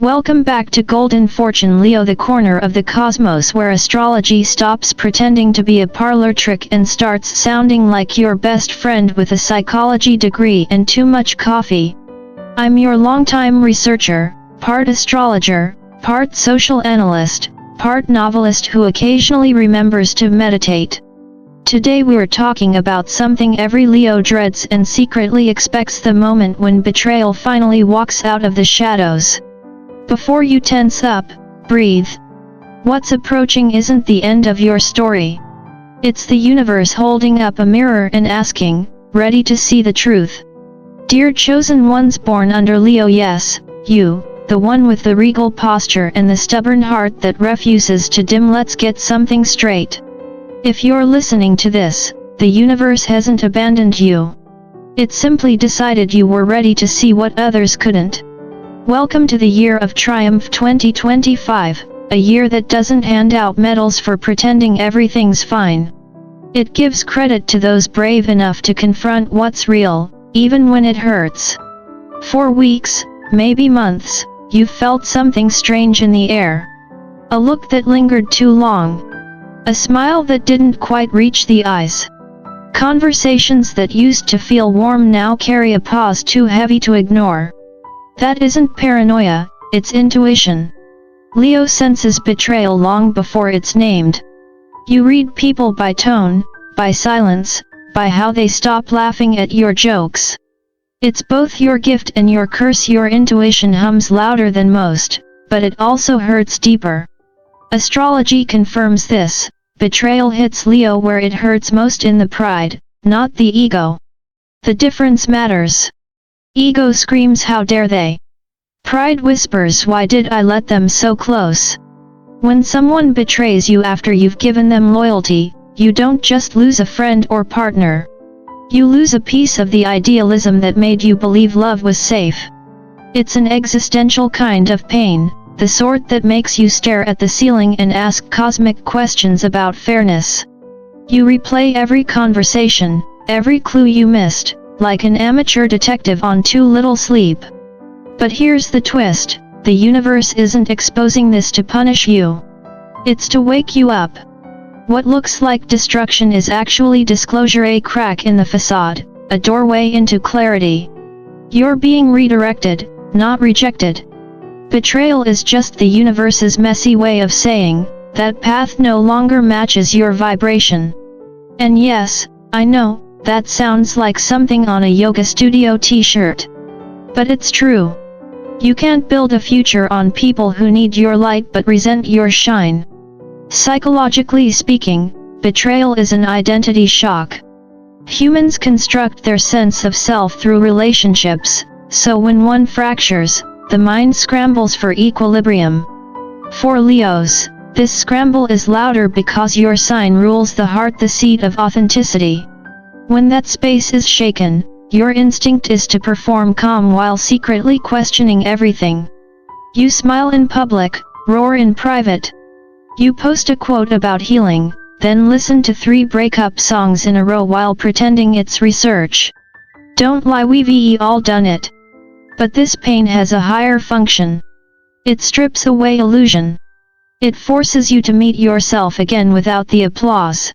Welcome back to Golden Fortune Leo, the corner of the cosmos where astrology stops pretending to be a parlor trick and starts sounding like your best friend with a psychology degree and too much coffee. I'm your longtime researcher, part astrologer, part social analyst, part novelist who occasionally remembers to meditate. Today we're talking about something every Leo dreads and secretly expects: the moment when betrayal finally walks out of the shadows. Before you tense up, breathe. What's approaching isn't the end of your story. It's the universe holding up a mirror and asking, ready to see the truth? Dear chosen ones born under Leo, yes, you, the one with the regal posture and the stubborn heart that refuses to dim, let's get something straight. If you're listening to this, the universe hasn't abandoned you. It simply decided you were ready to see what others couldn't. Welcome to the year of triumph 2025, a year that doesn't hand out medals for pretending everything's fine. It gives credit to those brave enough to confront what's real, even when it hurts. For weeks, maybe months, you've felt something strange in the air. A look that lingered too long. A smile that didn't quite reach the eyes. Conversations that used to feel warm now carry a pause too heavy to ignore. That isn't paranoia, it's intuition. Leo senses betrayal long before it's named. You read people by tone, by silence, by how they stop laughing at your jokes. It's both your gift and your curse. Your intuition hums louder than most, but it also hurts deeper. Astrology confirms this: betrayal hits Leo where it hurts most, in the pride, not the ego. The difference matters. Ego screams, how dare they? Pride whispers, why did I let them so close? When someone betrays you after you've given them loyalty, you don't just lose a friend or partner. You lose a piece of the idealism that made you believe love was safe. It's an existential kind of pain, the sort that makes you stare at the ceiling and ask cosmic questions about fairness. You replay every conversation, every clue you missed, like an amateur detective on too little sleep. But here's the twist: the universe isn't exposing this to punish you. It's to wake you up. What looks like destruction is actually disclosure, a crack in the facade, a doorway into clarity. You're being redirected, not rejected. Betrayal is just the universe's messy way of saying, that path no longer matches your vibration. And yes, I know, that sounds like something on a yoga studio t-shirt. But it's true. You can't build a future on people who need your light but resent your shine. Psychologically speaking, betrayal is an identity shock. Humans construct their sense of self through relationships, so when one fractures, the mind scrambles for equilibrium. For Leos, this scramble is louder because your sign rules the heart, the seat of authenticity. When that space is shaken, your instinct is to perform calm while secretly questioning everything. You smile in public, roar in private. You post a quote about healing, then listen to 3 breakup songs in a row while pretending it's research. Don't lie, we've all done it. But this pain has a higher function. It strips away illusion. It forces you to meet yourself again without the applause.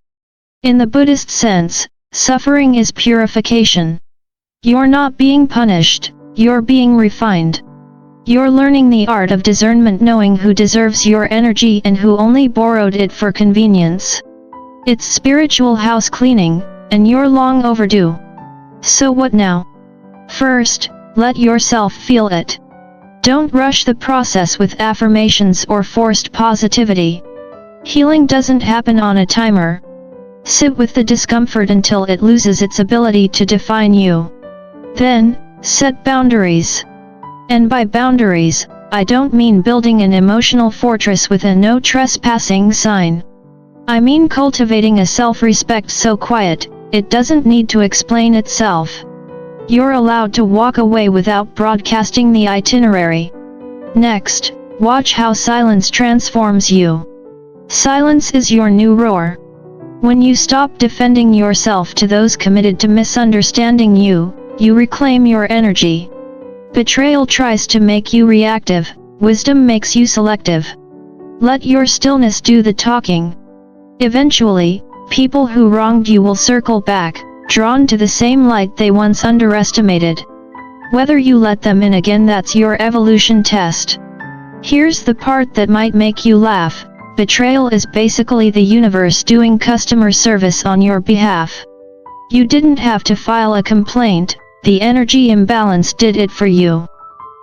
In the Buddhist sense, suffering is purification. You're not being punished, you're being refined. You're learning the art of discernment, knowing who deserves your energy and who only borrowed it for convenience. It's spiritual house cleaning, and you're long overdue. So what now? First, let yourself feel it. Don't rush the process with affirmations or forced positivity. Healing doesn't happen on a timer. Sit with the discomfort until it loses its ability to define you. Then, set boundaries. And by boundaries, I don't mean building an emotional fortress with a no trespassing sign. I mean cultivating a self-respect so quiet, it doesn't need to explain itself. You're allowed to walk away without broadcasting the itinerary. Next, watch how silence transforms you. Silence is your new roar. When you stop defending yourself to those committed to misunderstanding you, you reclaim your energy. Betrayal tries to make you reactive, wisdom makes you selective. Let your stillness do the talking. Eventually, people who wronged you will circle back, drawn to the same light they once underestimated. Whether you let them in again, that's your evolution test. Here's the part that might make you laugh. Betrayal is basically the universe doing customer service on your behalf. You didn't have to file a complaint, the energy imbalance did it for you.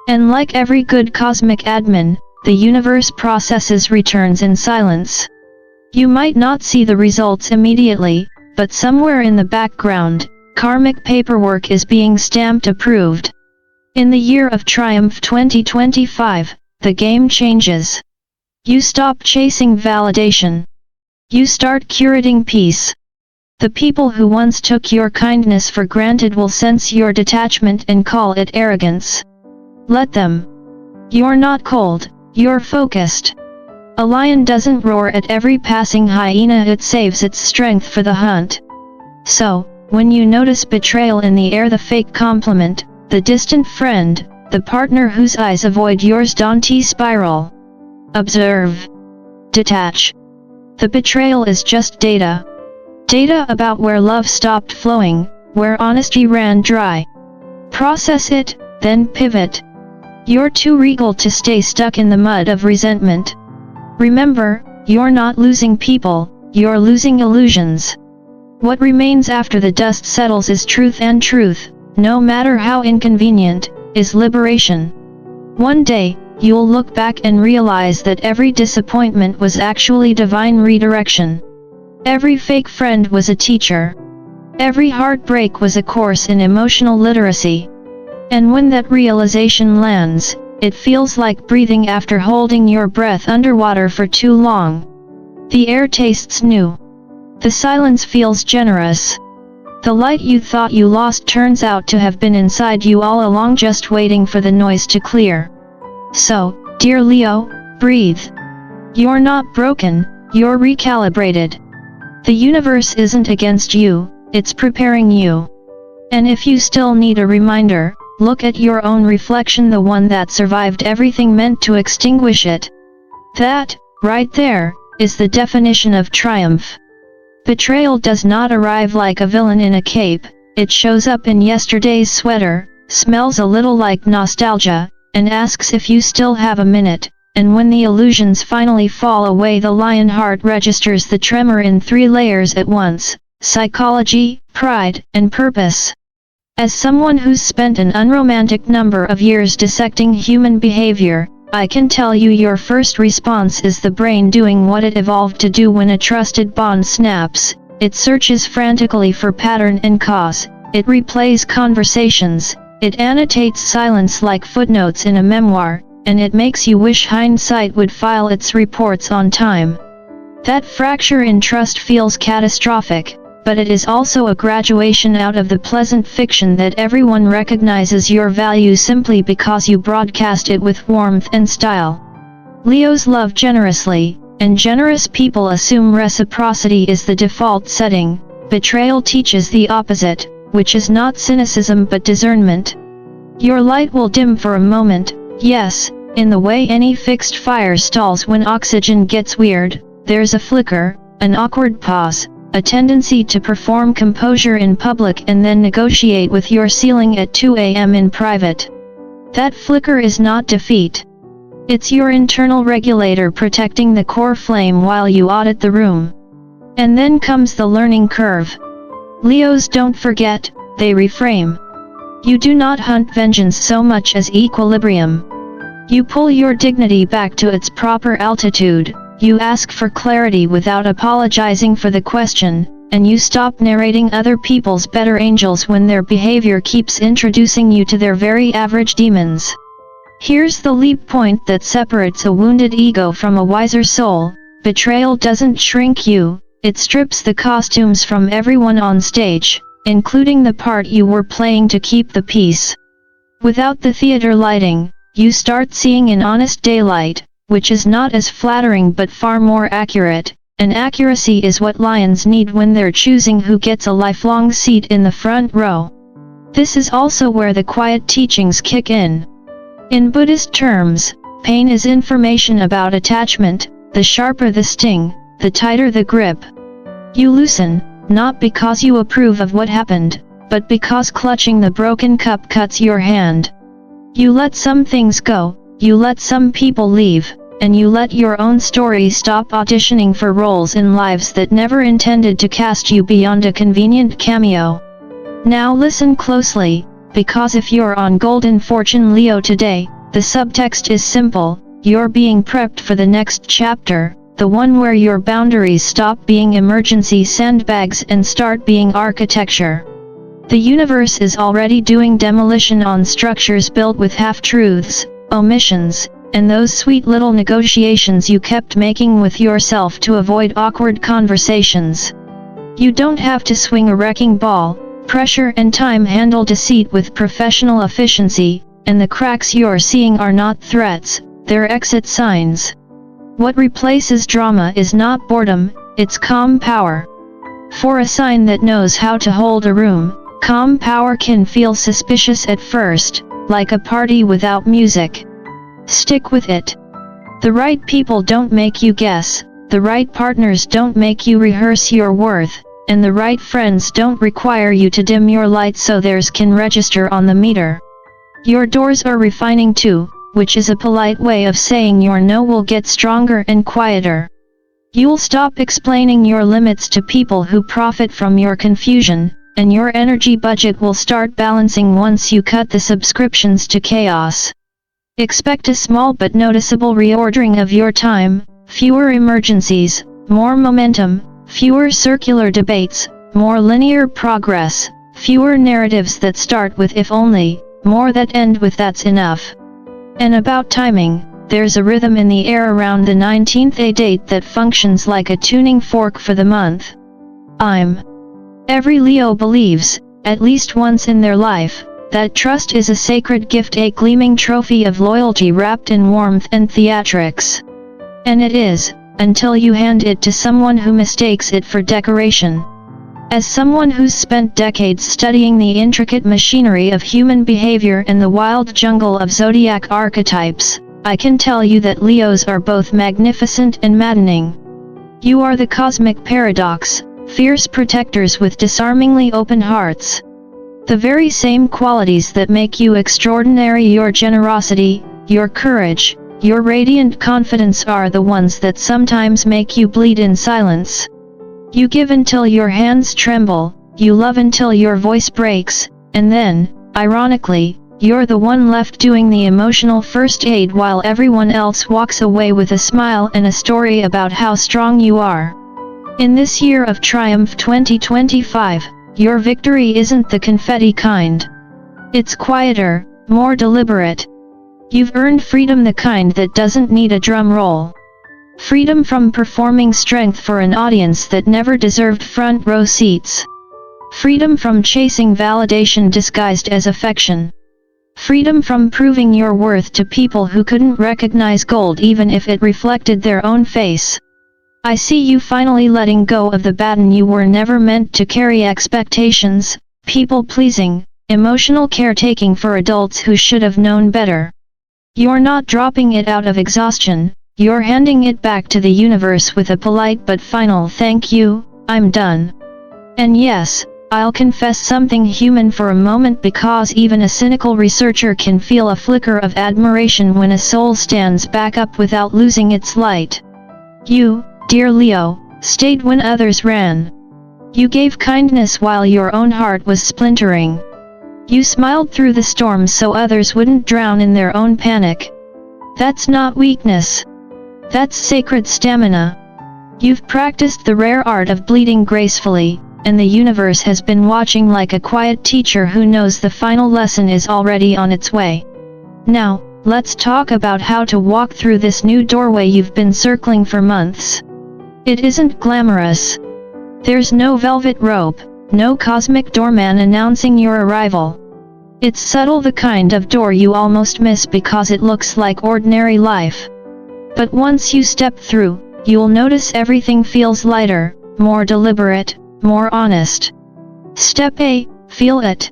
And like every good cosmic admin, the universe processes returns in silence. You might not see the results immediately, but somewhere in the background, karmic paperwork is being stamped approved. In the year of triumph 2025, the game changes. You stop chasing validation. You start curating peace. The people who once took your kindness for granted will sense your detachment and call it arrogance. Let them. You're not cold, you're focused. A lion doesn't roar at every passing hyena, it saves its strength for the hunt. So, when you notice betrayal in the air, the fake compliment, the distant friend, the partner whose eyes avoid yours, don't spiral. Observe. Detach. The betrayal is just data. Data about where love stopped flowing, where honesty ran dry. Process it, then pivot. You're too regal to stay stuck in the mud of resentment. Remember, you're not losing people, you're losing illusions. What remains after the dust settles is truth, and truth, no matter how inconvenient, is liberation. One day, you'll look back and realize that every disappointment was actually divine redirection. Every fake friend was a teacher. Every heartbreak was a course in emotional literacy. And when that realization lands, it feels like breathing after holding your breath underwater for too long. The air tastes new. The silence feels generous. The light you thought you lost turns out to have been inside you all along, just waiting for the noise to clear. So, dear Leo, breathe. You're not broken, you're recalibrated. The universe isn't against you, it's preparing you. And if you still need a reminder, look at your own reflection, the one that survived everything meant to extinguish it. That, right there, is the definition of triumph. Betrayal does not arrive like a villain in a cape, it shows up in yesterday's sweater, smells a little like nostalgia, and asks if you still have a minute, and when the illusions finally fall away, the lion heart registers the tremor in 3 layers at once: psychology, pride, and purpose. As someone who's spent an unromantic number of years dissecting human behavior, I can tell you your first response is the brain doing what it evolved to do when a trusted bond snaps. It searches frantically for pattern and cause, it replays conversations, it annotates silence like footnotes in a memoir, and it makes you wish hindsight would file its reports on time. That fracture in trust feels catastrophic, but it is also a graduation out of the pleasant fiction that everyone recognizes your value simply because you broadcast it with warmth and style. Leos love generously, and generous people assume reciprocity is the default setting. Betrayal teaches the opposite, which is not cynicism but discernment. Your light will dim for a moment, yes, in the way any fixed fire stalls when oxygen gets weird. There's a flicker, an awkward pause, a tendency to perform composure in public and then negotiate with your ceiling at 2 a.m. in private. That flicker is not defeat. It's your internal regulator protecting the core flame while you audit the room. And then comes the learning curve. Leos don't forget, they reframe. You do not hunt vengeance so much as equilibrium. You pull your dignity back to its proper altitude. You ask for clarity without apologizing for the question, and you stop narrating other people's better angels when their behavior keeps introducing you to their very average demons. Here's the leap point that separates a wounded ego from a wiser soul. Betrayal doesn't shrink you, it strips the costumes from everyone on stage, including the part you were playing to keep the peace. Without the theater lighting, you start seeing in honest daylight, which is not as flattering but far more accurate, and accuracy is what lions need when they're choosing who gets a lifelong seat in the front row. This is also where the quiet teachings kick in. In Buddhist terms, Pain is information about attachment. The sharper the sting, the tighter the grip. You loosen, not because you approve of what happened, but because clutching the broken cup cuts your hand. You let some things go, you let some people leave, and you let your own story stop auditioning for roles in lives that never intended to cast you beyond a convenient cameo. Now listen closely, because if you're on Golden Fortune Leo today, the subtext is simple: you're being prepped for the next chapter, the one where your boundaries stop being emergency sandbags and start being architecture. The universe is already doing demolition on structures built with half-truths, omissions, and those sweet little negotiations you kept making with yourself to avoid awkward conversations. You don't have to swing a wrecking ball. Pressure and time handle deceit with professional efficiency, and the cracks you're seeing are not threats, they're exit signs. What replaces drama is not boredom, it's calm power. For a sign that knows how to hold a room, calm power can feel suspicious at first, like a party without music. Stick with it. The right people don't make you guess, the right partners don't make you rehearse your worth, and the right friends don't require you to dim your light so theirs can register on the meter. Your doors are refining too, which is a polite way of saying your no will get stronger and quieter. You'll stop explaining your limits to people who profit from your confusion, and your energy budget will start balancing once you cut the subscriptions to chaos. Expect a small but noticeable reordering of your time, fewer emergencies, more momentum, fewer circular debates, more linear progress, fewer narratives that start with if only, more that end with that's enough. And about timing, there's a rhythm in the air around the 19th, a date that functions like a tuning fork for the month. Every Leo believes, at least once in their life, that trust is a sacred gift, a gleaming trophy of loyalty wrapped in warmth and theatrics. And it is, until you hand it to someone who mistakes it for decoration. As someone who's spent decades studying the intricate machinery of human behavior and the wild jungle of zodiac archetypes, I can tell you that Leos are both magnificent and maddening. You are the cosmic paradox, fierce protectors with disarmingly open hearts. The very same qualities that make you extraordinary, your generosity, your courage, your radiant confidence, are the ones that sometimes make you bleed in silence. You give until your hands tremble, you love until your voice breaks, and then, ironically, you're the one left doing the emotional first aid while everyone else walks away with a smile and a story about how strong you are. In this year of triumph 2025, your victory isn't the confetti kind. It's quieter, more deliberate. You've earned freedom, the kind that doesn't need a drum roll. Freedom from performing strength for an audience that never deserved front row seats. Freedom from chasing validation disguised as affection. Freedom from proving your worth to people who couldn't recognize gold even if it reflected their own face. I see you finally letting go of the baton you were never meant to carry: expectations, people-pleasing, emotional caretaking for adults who should have known better. You're not dropping it out of exhaustion, you're handing it back to the universe with a polite but final "thank you, I'm done." And yes, I'll confess something human for a moment, because even a cynical researcher can feel a flicker of admiration when a soul stands back up without losing its light. You, dear Leo, stayed when others ran. You gave kindness while your own heart was splintering. You smiled through the storm so others wouldn't drown in their own panic. That's not weakness. That's sacred stamina. You've practiced the rare art of bleeding gracefully, and the universe has been watching like a quiet teacher who knows the final lesson is already on its way. Now, let's talk about how to walk through this new doorway you've been circling for months. It isn't glamorous. There's no velvet rope, no cosmic doorman announcing your arrival. It's subtle, the kind of door you almost miss because it looks like ordinary life. But once you step through, you'll notice everything feels lighter, more deliberate, more honest. Step A, feel it.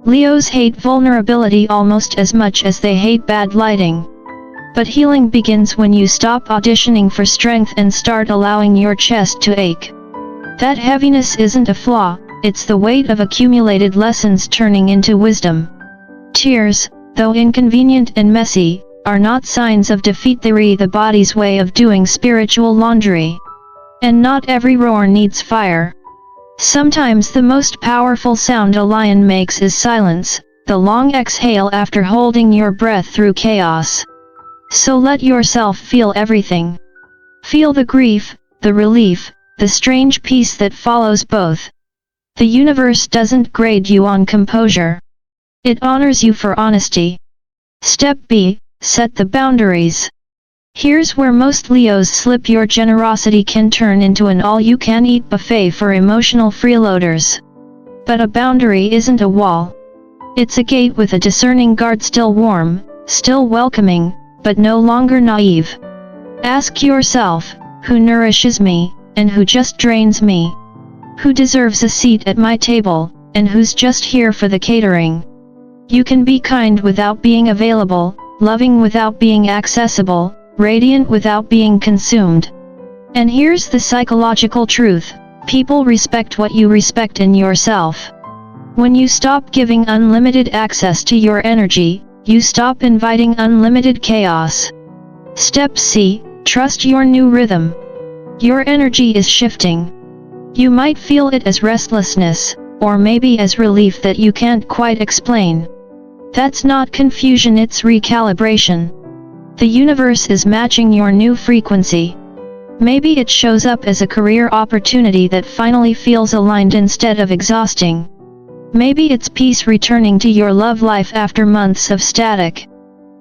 Leos hate vulnerability almost as much as they hate bad lighting. But healing begins when you stop auditioning for strength and start allowing your chest to ache. That heaviness isn't a flaw, it's the weight of accumulated lessons turning into wisdom. Tears, though inconvenient and messy, are not signs of defeat. They're the body's way of doing spiritual laundry. And not every roar needs fire. Sometimes the most powerful sound a lion makes is silence, the long exhale after holding your breath through chaos. So let yourself feel everything. Feel the grief, the relief, the strange peace that follows both. The universe doesn't grade you on composure. It honors you for honesty. Step B, set the boundaries. Here's where most Leos slip. Your generosity can turn into an all-you-can-eat buffet for emotional freeloaders. But a boundary isn't a wall. It's a gate with a discerning guard, still warm, still welcoming, but no longer naive. Ask yourself, who nourishes me, and who just drains me? Who deserves a seat at my table, and who's just here for the catering? You can be kind without being available, loving without being accessible, radiant without being consumed. And here's the psychological truth: people respect what you respect in yourself. When you stop giving unlimited access to your energy, you stop inviting unlimited chaos. Step C, trust your new rhythm. Your energy is shifting. You might feel it as restlessness, or maybe as relief that you can't quite explain. That's not confusion, it's recalibration. The universe is matching your new frequency. Maybe it shows up as a career opportunity that finally feels aligned instead of exhausting. Maybe it's peace returning to your love life after months of static.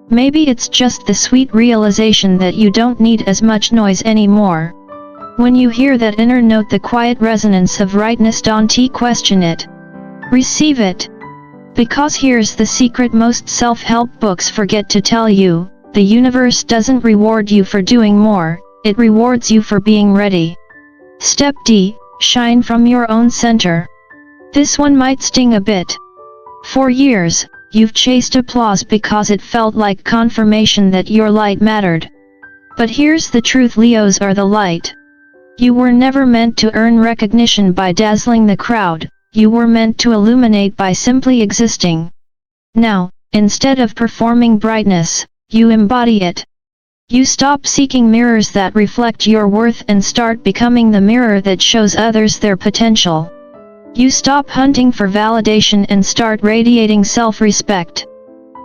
Maybe it's just the sweet realization that you don't need as much noise anymore. When you hear that inner note, the quiet resonance of rightness, don't question it. Receive it. Because here's the secret most self-help books forget to tell you: the universe doesn't reward you for doing more, it rewards you for being ready. Step D, shine from your own center. This one might sting a bit. For years, you've chased applause because it felt like confirmation that your light mattered. But here's the truth: Leos are the light. You were never meant to earn recognition by dazzling the crowd, you were meant to illuminate by simply existing. Now, instead of performing brightness, you embody it. You stop seeking mirrors that reflect your worth and start becoming the mirror that shows others their potential. You stop hunting for validation and start radiating self-respect.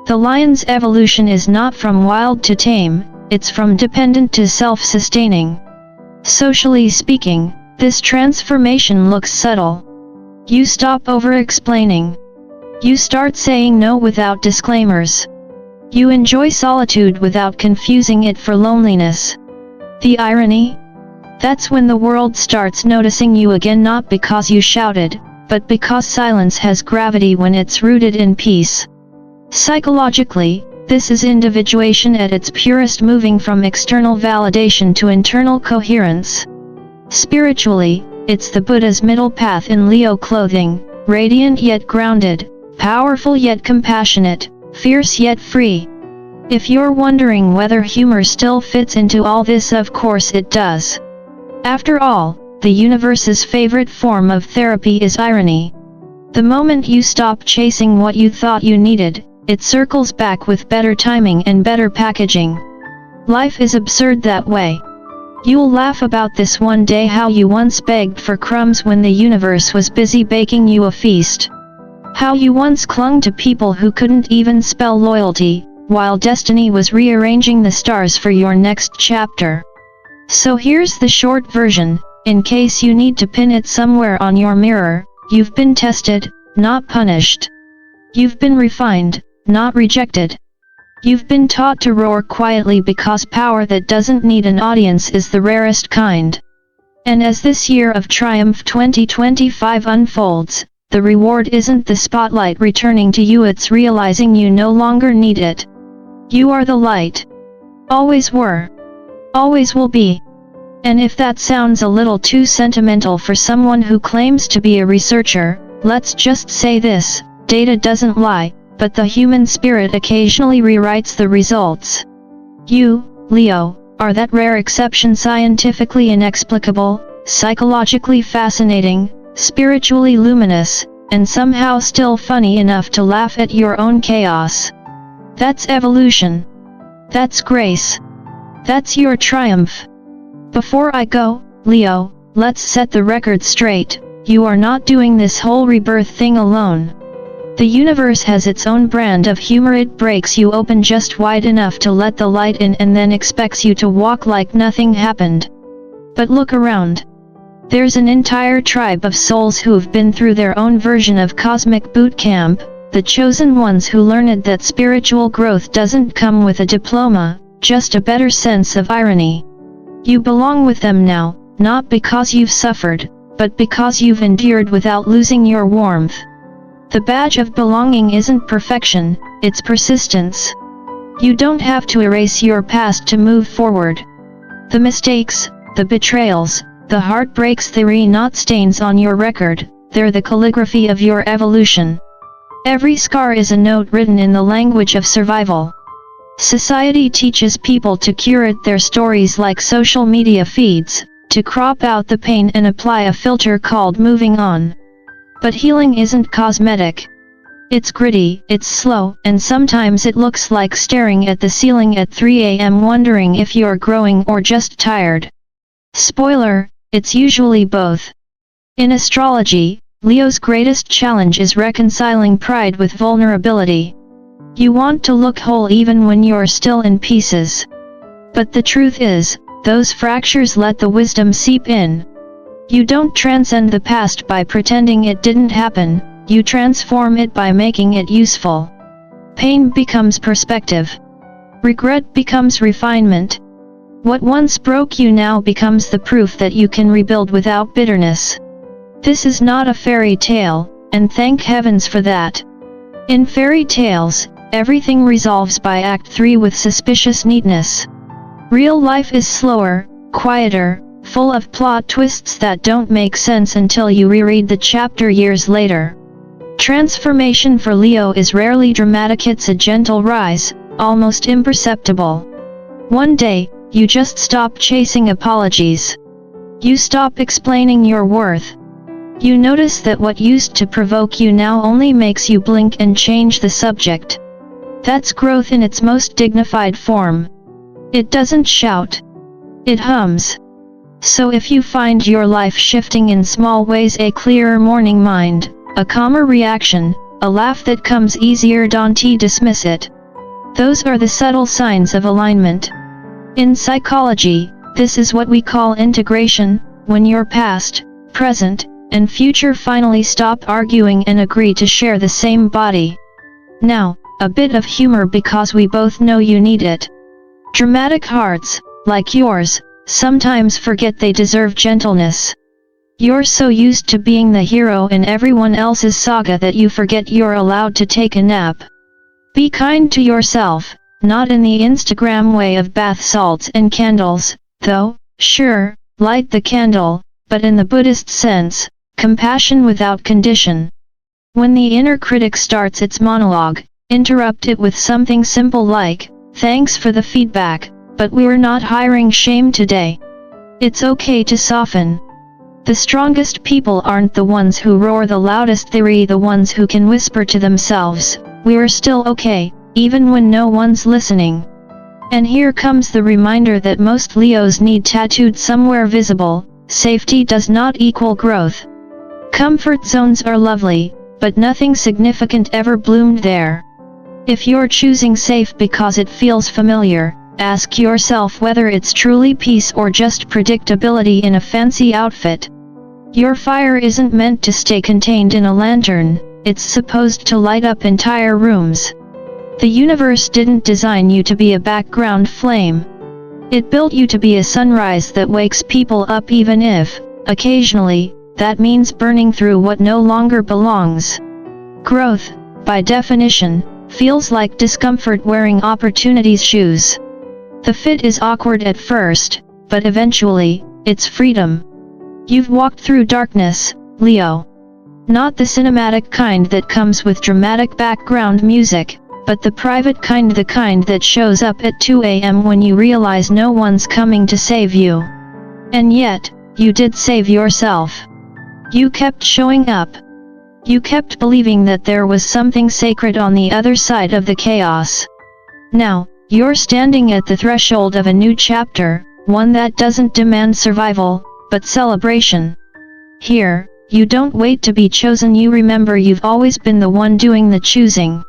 The lion's evolution is not from wild to tame, it's from dependent to self-sustaining. Socially speaking, this transformation looks subtle. You stop over-explaining. You start saying no without disclaimers. You enjoy solitude without confusing it for loneliness. The irony? That's when the world starts noticing you again, not because you shouted, but because silence has gravity when it's rooted in peace. Psychologically, this is individuation at its purest, moving from external validation to internal coherence. Spiritually, it's the Buddha's middle path in Leo clothing, radiant yet grounded, powerful yet compassionate, fierce yet free. If you're wondering whether humor still fits into all this, of course it does. After all, the universe's favorite form of therapy is irony. The moment you stop chasing what you thought you needed, it circles back with better timing and better packaging. Life is absurd that way. You'll laugh about this one day: how you once begged for crumbs when the universe was busy baking you a feast. How you once clung to people who couldn't even spell loyalty, while destiny was rearranging the stars for your next chapter. So here's the short version, in case you need to pin it somewhere on your mirror: you've been tested, not punished. You've been refined, not rejected. You've been taught to roar quietly because power that doesn't need an audience is the rarest kind. And as this year of triumph 2025 unfolds, the reward isn't the spotlight returning to you, it's realizing you no longer need it. You are the light. Always were. Always will be. And if that sounds a little too sentimental for someone who claims to be a researcher, let's just say this: data doesn't lie, but the human spirit occasionally rewrites the results. You, Leo, are that rare exception, scientifically inexplicable, psychologically fascinating, spiritually luminous, and somehow still funny enough to laugh at your own chaos. That's evolution. That's grace. That's your triumph. Before I go, Leo, let's set the record straight. You are not doing this whole rebirth thing alone. The universe has its own brand of humor. It breaks you open just wide enough to let the light in and then expects you to walk like nothing happened. But look around. There's an entire tribe of souls who've been through their own version of cosmic boot camp, the chosen ones who learned that spiritual growth doesn't come with a diploma, just a better sense of irony. You belong with them now, not because you've suffered, but because you've endured without losing your warmth. The badge of belonging isn't perfection, it's persistence. You don't have to erase your past to move forward. The mistakes, the betrayals, the heartbreaks, they're not stains on your record, they're the calligraphy of your evolution. Every scar is a note written in the language of survival. Society teaches people to curate their stories like social media feeds, to crop out the pain and apply a filter called moving on. But healing isn't cosmetic. It's gritty, it's slow, and sometimes it looks like staring at the ceiling at 3 a.m. wondering if you're growing or just tired. Spoiler, it's usually both. In astrology, Leo's greatest challenge is reconciling pride with vulnerability. You want to look whole even when you're still in pieces. But the truth is, those fractures let the wisdom seep in. You don't transcend the past by pretending it didn't happen, you transform it by making it useful. Pain becomes perspective. Regret becomes refinement. What once broke you now becomes the proof that you can rebuild without bitterness. This is not a fairy tale, and thank heavens for that. In fairy tales, everything resolves by Act 3 with suspicious neatness. Real life is slower, quieter, full of plot twists that don't make sense until you reread the chapter years later. Transformation for Leo is rarely dramatic, it's a gentle rise, almost imperceptible. One day, you just stop chasing apologies. You stop explaining your worth. You notice that what used to provoke you now only makes you blink and change the subject. That's growth in its most dignified form. It doesn't shout. It hums. So if you find your life shifting in small ways, a clearer morning mind, a calmer reaction, a laugh that comes easier, don't dismiss it. Those are the subtle signs of alignment. In psychology, this is what we call integration, when your past, present, and future finally stop arguing and agree to share the same body. Now, a bit of humor because we both know you need it. Dramatic hearts, like yours, sometimes forget they deserve gentleness. You're so used to being the hero in everyone else's saga that you forget you're allowed to take a nap. Be kind to yourself, not in the Instagram way of bath salts and candles, though, sure, light the candle, but in the Buddhist sense, compassion without condition. When the inner critic starts its monologue, interrupt it with something simple like, "Thanks for the feedback, but we're not hiring shame today." It's okay to soften. The strongest people aren't the ones who roar the loudest, they're the ones who can whisper to themselves, "We're still okay, even when no one's listening." And here comes the reminder that most Leos need tattooed somewhere visible: safety does not equal growth. Comfort zones are lovely, but nothing significant ever bloomed there. If you're choosing safe because it feels familiar, ask yourself whether it's truly peace or just predictability in a fancy outfit. Your fire isn't meant to stay contained in a lantern, it's supposed to light up entire rooms. The universe didn't design you to be a background flame. It built you to be a sunrise that wakes people up, even if, occasionally, that means burning through what no longer belongs. Growth, by definition, feels like discomfort wearing opportunity's shoes. The fit is awkward at first, but eventually, it's freedom. You've walked through darkness, Leo. Not the cinematic kind that comes with dramatic background music, but the private kind, the kind that shows up at 2 a.m. when you realize no one's coming to save you. And yet, you did save yourself. You kept showing up. You kept believing that there was something sacred on the other side of the chaos. Now, you're standing at the threshold of a new chapter, one that doesn't demand survival, but celebration. Here, you don't wait to be chosen, you remember you've always been the one doing the choosing.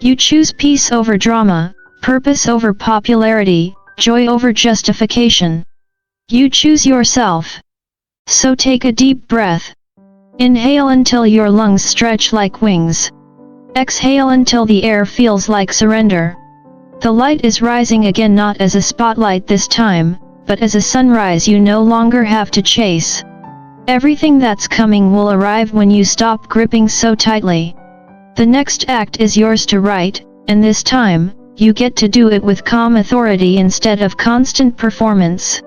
You choose peace over drama, purpose over popularity, joy over justification. You choose yourself. So take a deep breath. Inhale until your lungs stretch like wings. Exhale until the air feels like surrender. The light is rising again, not as a spotlight this time, but as a sunrise you no longer have to chase. Everything that's coming will arrive when you stop gripping so tightly. The next act is yours to write, and this time, you get to do it with calm authority instead of constant performance.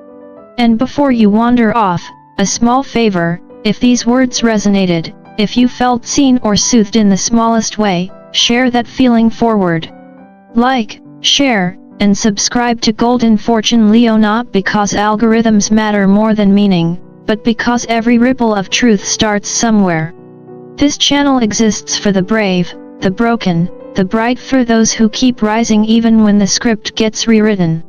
And before you wander off, a small favor: if these words resonated, if you felt seen or soothed in the smallest way, share that feeling forward. Like, share, and subscribe to Golden Fortune Leo, not because algorithms matter more than meaning, but because every ripple of truth starts somewhere. This channel exists for the brave, the broken, the bright, for those who keep rising even when the script gets rewritten.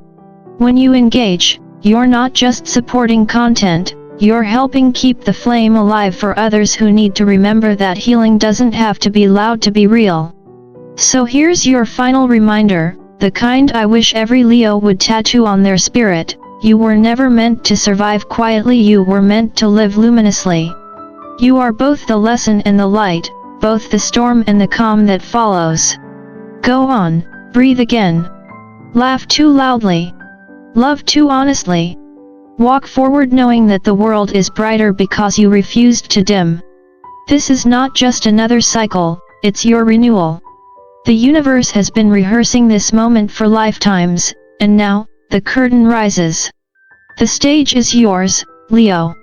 When you engage, you're not just supporting content, you're helping keep the flame alive for others who need to remember that healing doesn't have to be loud to be real. So here's your final reminder, the kind I wish every Leo would tattoo on their spirit: you were never meant to survive quietly, you were meant to live luminously. You are both the lesson and the light, both the storm and the calm that follows. Go on, breathe again. Laugh too loudly. Love too honestly. Walk forward knowing that the world is brighter because you refused to dim. This is not just another cycle, it's your renewal. The universe has been rehearsing this moment for lifetimes, and now, the curtain rises. The stage is yours, Leo.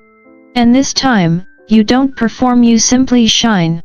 And this time, you don't perform, you simply shine.